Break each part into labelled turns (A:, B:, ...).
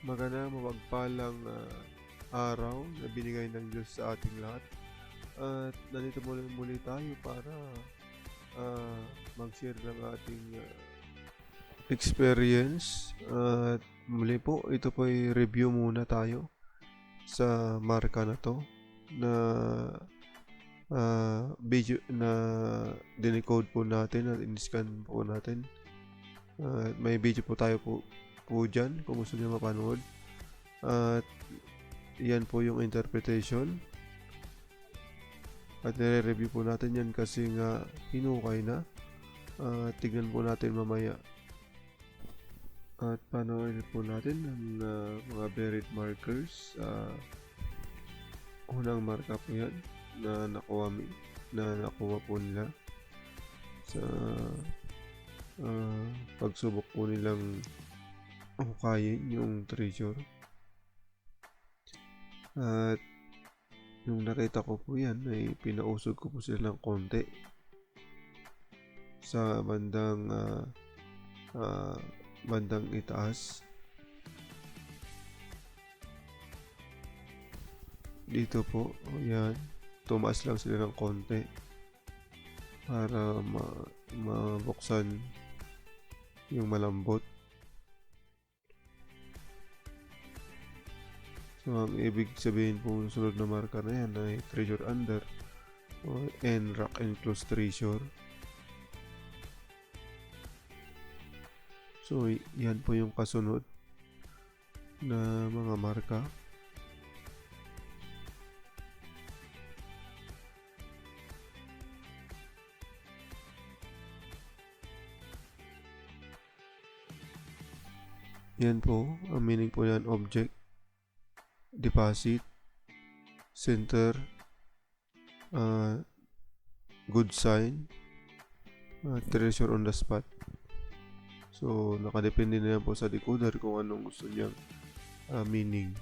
A: Magandang mapagpalang araw na binigay ng Diyos sa ating lahat. At nandito muli tayo para ah, mag-share ng ating experience. At muli po, ito po ay review muna tayo sa marka na to na video na dinecode po natin at in-scan po natin. May video po tayo po dyan kung gusto niyo mapanood. At yan po yung interpretation. At nire-review po natin yan kasi nga hinukay na. Tignan po natin mamaya. At panoorin po natin ang mga buried markers. Unang marka po yan na nakuha po nila sa pagsubok po nilang hukayin yung treasure. At yung nakita ko po yan ay pinausog ko po sila ng konti sa bandang itaas. Dito po, yan, tumaas lang sila ng konti para mabuksan yung malambot. So, ang ibig sabihin po ng sunod na marka na yan ay treasure under and rock enclosed treasure. So, yan po yung kasunod na mga marka. Yan po, ang meaning po yan, object, deposit, center, good sign, treasure on the spot. So, nakadepende na yan po sa decoder kung anong gusto niyang meaning.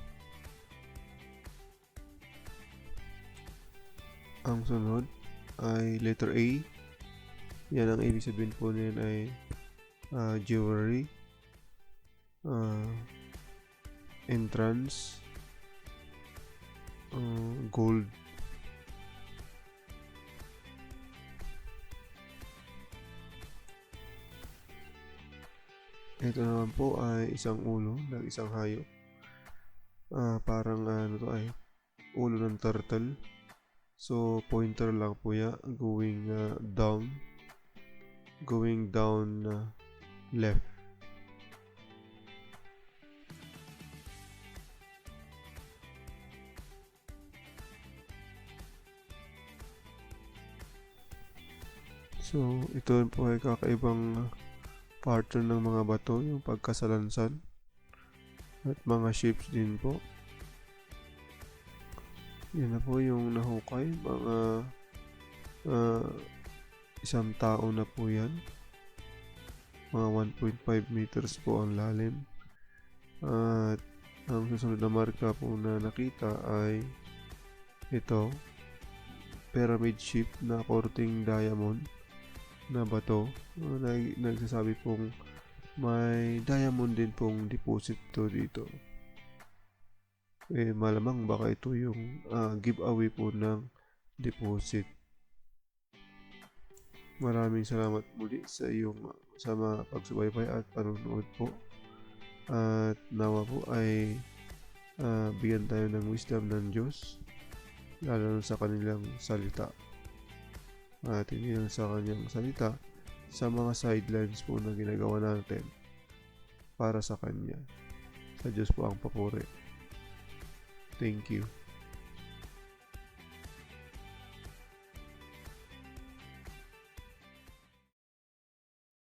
A: Ang sunod ay letter A. Yan ang ibig sabihin po niyan ay jewelry, entrance, gold. Ito naman po ay isang ulo ng isang hayop. Parang ano to ay ulo ng turtle. So pointer lang po yan going down left. So ito po ay kakaibang pattern ng mga bato, yung pagkasalansan at mga shapes din po. Yan na po yung nahukay, mga isang tao na po yan, mga 1.5 meters po ang lalim. At ang susunod na marka po na nakita ay ito, pyramid shape na korting diamond na bato. Nagsasabi pong may diamond din pong deposit to dito. Malamang baka ito yung giveaway po ng deposit. Maraming salamat muli sa iyong pagsubaybay at panonood po. At nawa po ay bigyan tayo ng wisdom ng Diyos, lalo sa kanilang salita. At hindi lang sa kanyang salita, sa mga sidelines po na ginagawa natin para sa Kanya. Sa Diyos po ang papuri. Thank you.